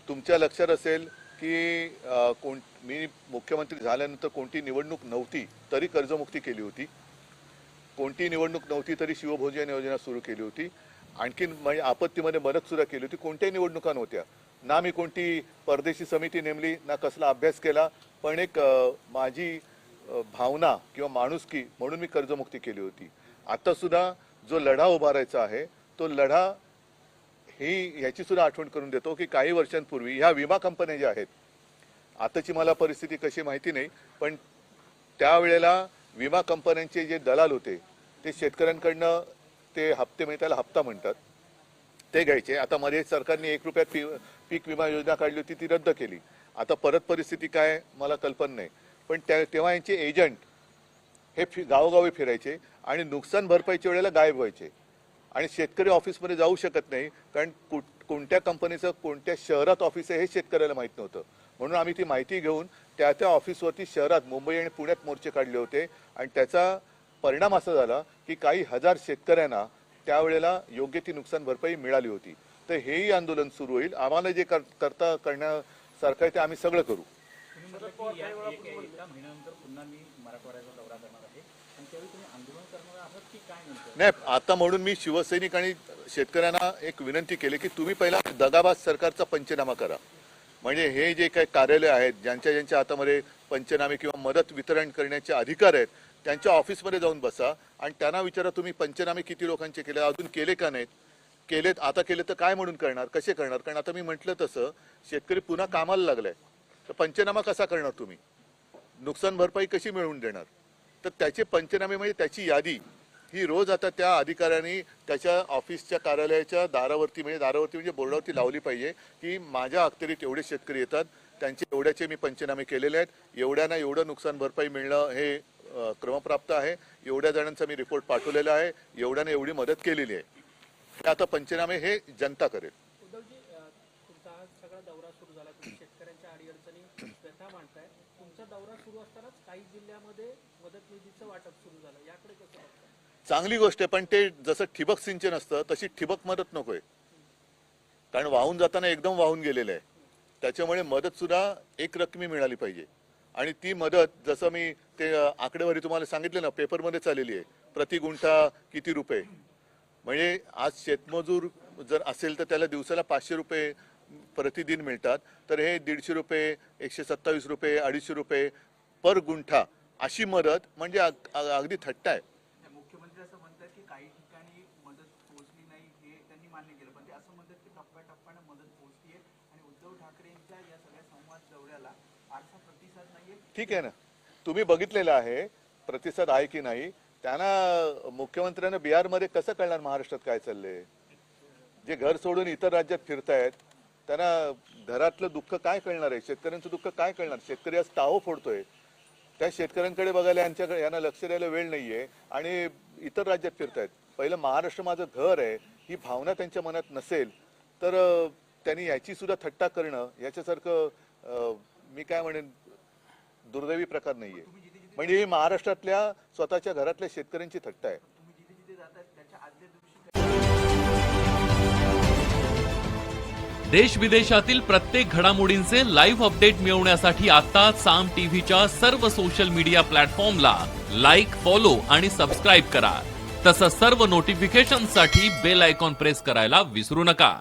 तुमच्या लक्षात असेल की मी मुख्यमंत्री झाल्यानंतर कोणती निवडणूक नव्हती तरी कर्जमुक्ती केली होती, कोणती निवडणूक नव्हती तरी शिवभोजन योजना सुरू केली होती, आणखीन म्हणजे आपत्तीमध्ये मदत सुद्धा केली होती. कोणत्याही निवडणुका नव्हत्या ना, मी कोणती परदेशी समिती नेमली ना, कसला अभ्यास केला, पण एक माझी भावना किंवा माणुसकी म्हणून मी कर्जमुक्ती केली होती. आता सुद्धा जो लढा उभारायचा आहे तो लढा ही याची सुद्धा आठवण करून देतो की काही वर्षांपूर्वी ह्या विमा कंपन्या ज्या आहेत, आताची मला परिस्थिती कशी माहिती नाही, पण त्यावेळेला विमा कंपन्यांचे जे दलाल होते ते शेतकऱ्यांकडनं ते हप्ते म्हणजे त्याला हप्ता म्हणतात ते घ्यायचे. आता मध्ये सरकारने 1 रुपयात पीक विमा योजना काढली होती, ती रद्द केली. आता परत परिस्थिती काय मला कल्पना नाही, पण तेव्हा यांचे एजंट हे गावोगावी फिरायचे आणि नुकसान भरपाईच्या वेळेला गायब व्हायचे आणि शेतकरी ऑफिसमध्ये जाऊ शकत नाही, कारण कोणत्या कंपनीचं कोणत्या शहरात ऑफिस आहे हे शेतकऱ्याला माहीत नव्हतं. म्हणून आम्ही ती माहिती घेऊन त्या ऑफिसवरती शहरात मुंबई आणि पुण्यात मोर्चे काढले होते आणि त्याचा परिणाम असा झाला की काही हजार शेतकऱ्यांना त्यावेळेला योग्य ती नुकसान भरपाई मिळाली होती. तर हेही आंदोलन सुरू होईल. आम्हाला जे करण्यासारखं आहे ते आम्ही सगळं करू. नाही, आता म्हणून मी शिवसैनिक आणि शेतकऱ्यांना एक विनंती केली की तुम्ही पहिला दगाबाज सरकारचा पंचनामा करा. म्हणजे हे जे काही कार्यालय आहेत ज्यांच्या हातामध्ये पंचनामे किंवा मदत वितरण करण्याचे अधिकार आहेत त्यांच्या ऑफिसमध्ये जाऊन बसा आणि त्यांना विचारा तुम्ही पंचनामे किती लोकांचे केले, अजून केले का नाहीत, केलेत, आता केले तर काय म्हणून करणार, कसे करणार. कारण आता मी म्हटलं तसं शेतकरी पुन्हा कामाला लागलाय, तर पंचनामा कसा करणार तुम्ही, नुकसान भरपाई कशी मिळवून देणार. तर त्याचे पंचनामे म्हणजे त्याची यादी ही रोज आता त्या अधिकाऱ्यांनी त्याच्या ऑफिसच्या कार्यालयाच्या दारावरती म्हणजे बोर्डावरती लावली पाहिजे की माझ्या अखत्यारीत एवढे शेतकरी येतात, त्यांचे एवढ्याचे मी पंचनामे केलेले आहेत, एवढ्यांना एवढं नुकसान भरपाई मिळणं हे क्रमप्राप्त आहे, एवढ्या जणांचा मी रिपोर्ट पाठवलेला आहे, एवढ्याने एवढी मदत केलेली आहे. हे आता पंचनामे हे जनता करेल. उद्धवजी, तुमचा हा सगळा दौरा सुरू झाला, तुम्ही शेतकऱ्यांच्या अडीअडचणी व्यथा मांडताय. तुमचा दौरा सुरू असतानाच काही जिल्ह्यामध्ये मदत निधीचं वाटप सुरू झालं, याकडे कसं बघताय? चांगली गोष्ट आहे, पण ते जसं ठिबक सिंचन असतं तशी ठिबक मदत नकोय, कारण वाहून जाताना एकदम वाहून गेलेलं आहे. त्याच्यामुळे मदत सुद्धा एक रकमी मिळाली पाहिजे आणि ती मदत जसं मी ते आकडेवारी तुम्हाला सांगितले ना, पेपरमध्ये चाललेली आहे, प्रति गुंठा किती रुपये. म्हणजे आज शेतमजूर जर असेल तर त्याला दिवसाला 500 रुपये प्रतिदिन मिळतात, तर हे 150 रुपये, 127 रुपये, 250 रुपये पर गुंठा अशी मदत म्हणजे अगदी थट्टा आहे. मुख्यमंत्री असं म्हणतात की काही ठिकाणी मदत पोहोचली नाही हे त्यांनी मान्य केलं, पण ते असं म्हणतात की टप्प्याटप्प्याने मदत पोहोचली आहे आणि उद्धव ठाकरेंच्या या सगळ्या संवाद दौऱ्याला फारसा प्रतिसाद नाहीये. ठीक आहे ना, तुम्ही बघितलेलं आहे प्रतिसाद आहे की नाही. त्यांना मुख्यमंत्र्यांना बिहारमध्ये कसं कळणार महाराष्ट्रात काय चाललंय. जे घर सोडून इतर राज्यात फिरतायत त्यांना घरातलं दुःख काय कळणार आहे, शेतकऱ्यांचं दुःख काय कळणार. शेतकरी आज टाहो फोडतोय, त्या शेतकऱ्यांकडे बघायला यांना लक्ष द्यायला वेळ नाहीये आणि इतर राज्यात फिरतायत. पहिलं महाराष्ट्र माझं घर आहे ही भावना त्यांच्या मनात नसेल तर त्यांनी याची सुद्धा थट्टा करणं याच्यासारखं मी काय म्हणेन दुर्दैवी प्रकार नाहीये. म्हणजे ही महाराष्ट्रातल्या स्वतःच्या घरातल्या शेतकऱ्यांची थट्टा आहे. देश विदेशातील प्रत्येक घडामोडींचे लाईव्ह अपडेट मिळवण्यासाठी आता साम टीव्हीच्या सर्व सोशल मीडिया प्लॅटफॉर्मला लाईक, फॉलो आणि सबस्क्राईब करा. तसंच सर्व नोटिफिकेशनसाठी बेल आयकॉन प्रेस करायला विसरू नका.